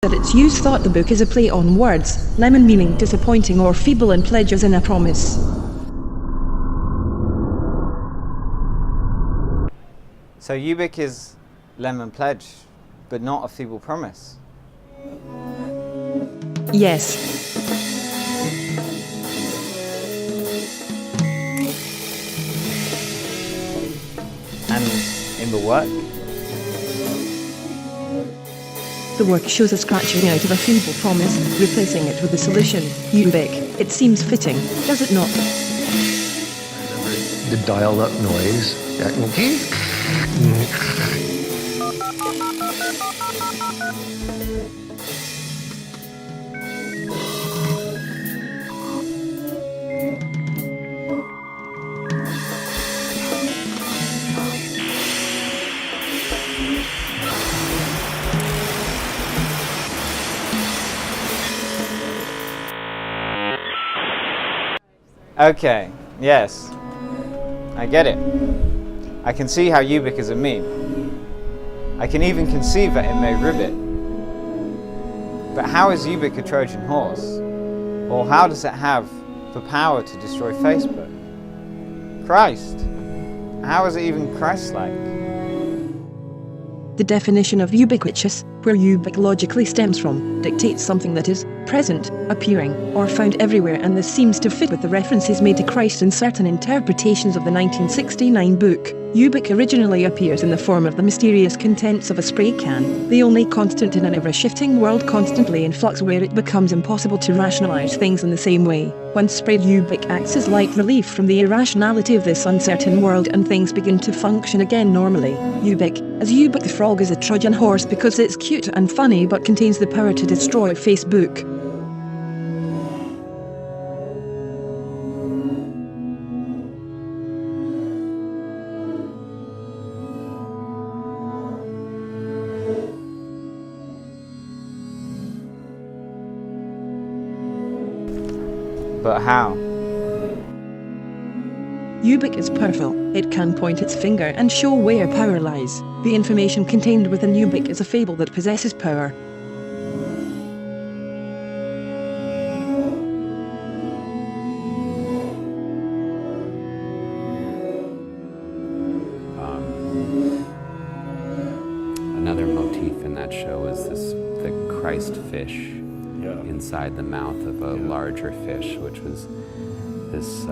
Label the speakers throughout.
Speaker 1: At its use thought the book is a play on words, lemon meaning disappointing or feeble and pledge as in a promise.
Speaker 2: So UBIK is lemon pledge, but not a feeble promise.
Speaker 1: Yes.
Speaker 2: And in the work?
Speaker 1: The work shows a scratching out of a feeble promise, replacing it with a solution. UBIK. It seems fitting, does it not?
Speaker 3: The dial-up noise.
Speaker 2: Okay, yes, I get it. I can see how UBIK is a meme. I can even conceive that it may ribbit. But how is UBIK a Trojan horse? Or how does it have the power to destroy Facebook? Christ! How is it even Christ-like?
Speaker 1: The definition of ubiquitous, where UBIK logically stems from, dictates something that is present, appearing, or found everywhere, and this seems to fit with the references made to Christ in certain interpretations of the 1969 book. UBIK originally appears in the form of the mysterious contents of a spray can, the only constant in an ever-shifting world constantly in flux where it becomes impossible to rationalize things in the same way. Once sprayed, UBIK acts as light relief from the irrationality of this uncertain world and things begin to function again normally. UBIK the frog is a Trojan horse because it's cute and funny but contains the power to destroy Facebook.
Speaker 2: But how?
Speaker 1: UBIK is powerful. It can point its finger and show where power lies. The information contained within UBIK is a fable that possesses power.
Speaker 4: Another motif in that show is the Christ fish inside the mouth of a larger fish, which was this.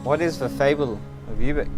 Speaker 2: What is the fable of UBIK?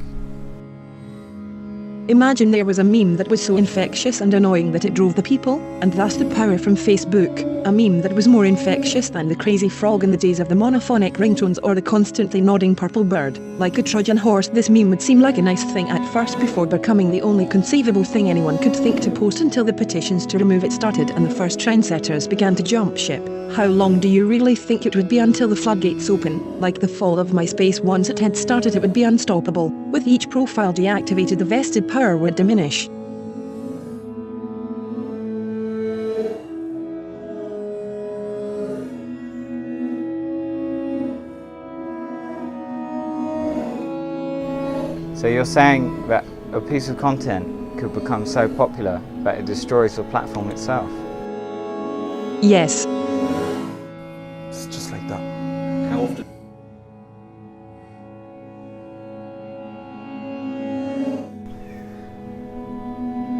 Speaker 1: Imagine there was a meme that was so infectious and annoying that it drove the people, and thus the power from Facebook. A meme that was more infectious than the crazy frog in the days of the monophonic ringtones or the constantly nodding purple bird. Like a Trojan horse, this meme would seem like a nice thing at first before becoming the only conceivable thing anyone could think to post until the petitions to remove it started and the first trendsetters began to jump ship. How long do you really think it would be until the floodgates open? Like the fall of MySpace, once it had started it would be unstoppable. With each profile deactivated, the vested power would diminish.
Speaker 2: So you're saying that a piece of content could become so popular that it destroys the platform itself?
Speaker 1: Yes.
Speaker 3: It's just like that.
Speaker 5: How often?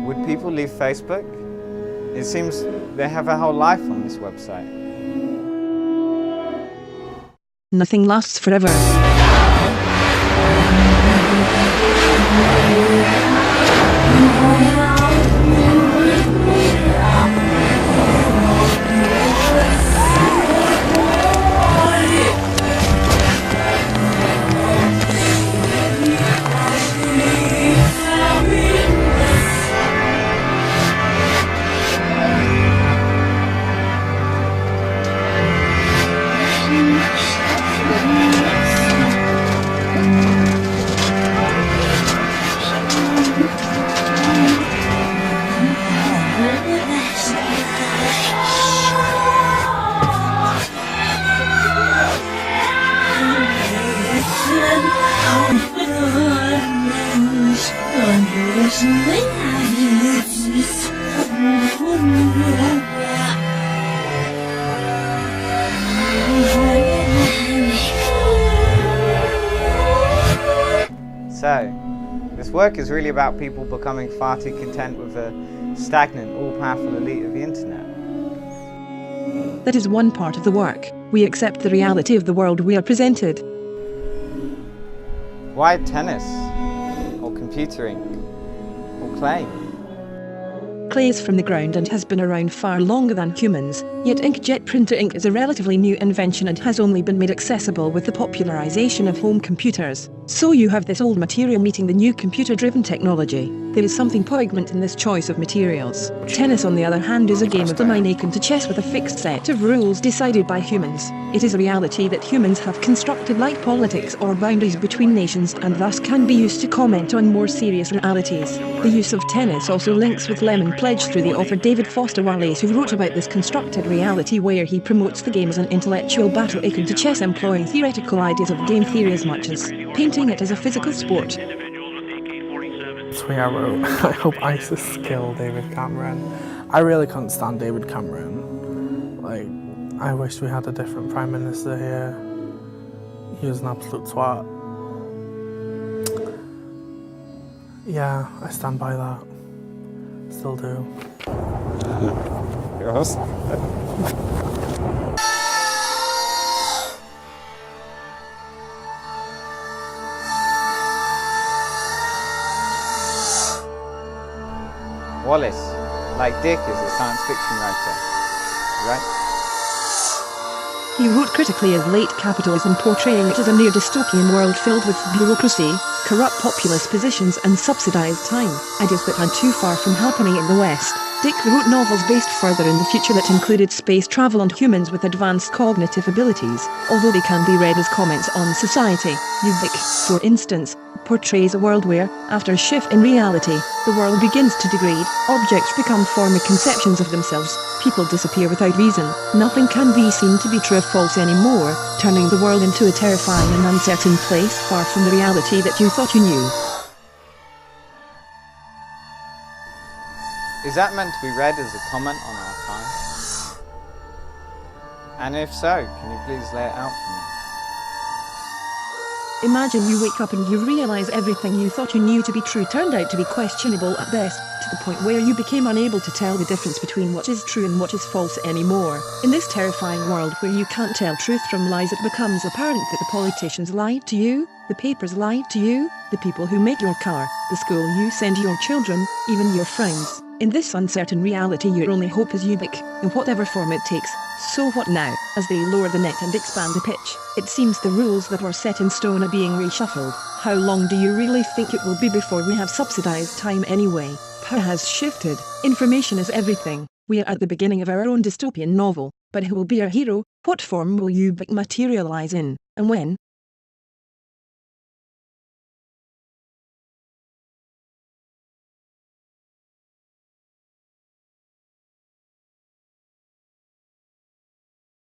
Speaker 2: Would people leave Facebook? It seems they have a whole life on this website.
Speaker 1: Nothing lasts forever.
Speaker 2: work is really about people becoming far too content with the stagnant, all-powerful elite of the internet.
Speaker 1: That is one part of the work. We accept the reality of the world we are presented.
Speaker 2: Why tennis? Or computering? Or clay?
Speaker 1: Clay is from the ground and has been around far longer than humans, yet inkjet printer ink is a relatively new invention and has only been made accessible with the popularization of home computers. So you have this old material meeting the new computer-driven technology. There is something poignant in this choice of materials. Tennis, on the other hand, is a game of the mind akin to chess with a fixed set of rules decided by humans. It is a reality that humans have constructed like politics or boundaries between nations and thus can be used to comment on more serious realities. The use of tennis also links with Lemon Pledge through the author David Foster Wallace, who wrote about this constructed reality where he promotes the game as an intellectual battle akin to chess, employing theoretical ideas of game theory as much as painting it as a physical sport.
Speaker 5: Tweet I wrote, I hope ISIS kill David Cameron. I really couldn't stand David Cameron. Like, I wish we had a different Prime Minister here. He was an absolute twat. Yeah, I stand by that. Still do.
Speaker 2: Yes. Wallace, like Dick, is a science fiction writer, right?
Speaker 1: He wrote critically of late capitalism, portraying it as a near-dystopian world filled with bureaucracy, corrupt populist positions and subsidized time, ideas that are too far from happening in the West. Dick wrote novels based further in the future that included space travel and humans with advanced cognitive abilities, although they can be read as comments on society. UBIK, for instance, portrays a world where, after a shift in reality, the world begins to degrade, objects become former conceptions of themselves, people disappear without reason, nothing can be seen to be true or false anymore, turning the world into a terrifying and uncertain place far from the reality that you thought you knew.
Speaker 2: Is that meant to be read as a comment on our time? And if so, can you please lay it out for me?
Speaker 1: Imagine you wake up and you realize everything you thought you knew to be true turned out to be questionable at best, to the point where you became unable to tell the difference between what is true and what is false anymore. In this terrifying world where you can't tell truth from lies, it becomes apparent that the politicians lied to you, the papers lied to you, the people who make your car, the school you send your children, even your friends. In this uncertain reality, your only hope is UBIK, in whatever form it takes. So what now? As they lower the net and expand the pitch, it seems the rules that were set in stone are being reshuffled. How long do you really think it will be before we have subsidized time anyway? Power has shifted. Information is everything. We are at the beginning of our own dystopian novel, but who will be our hero? What form will UBIK materialize in? And when?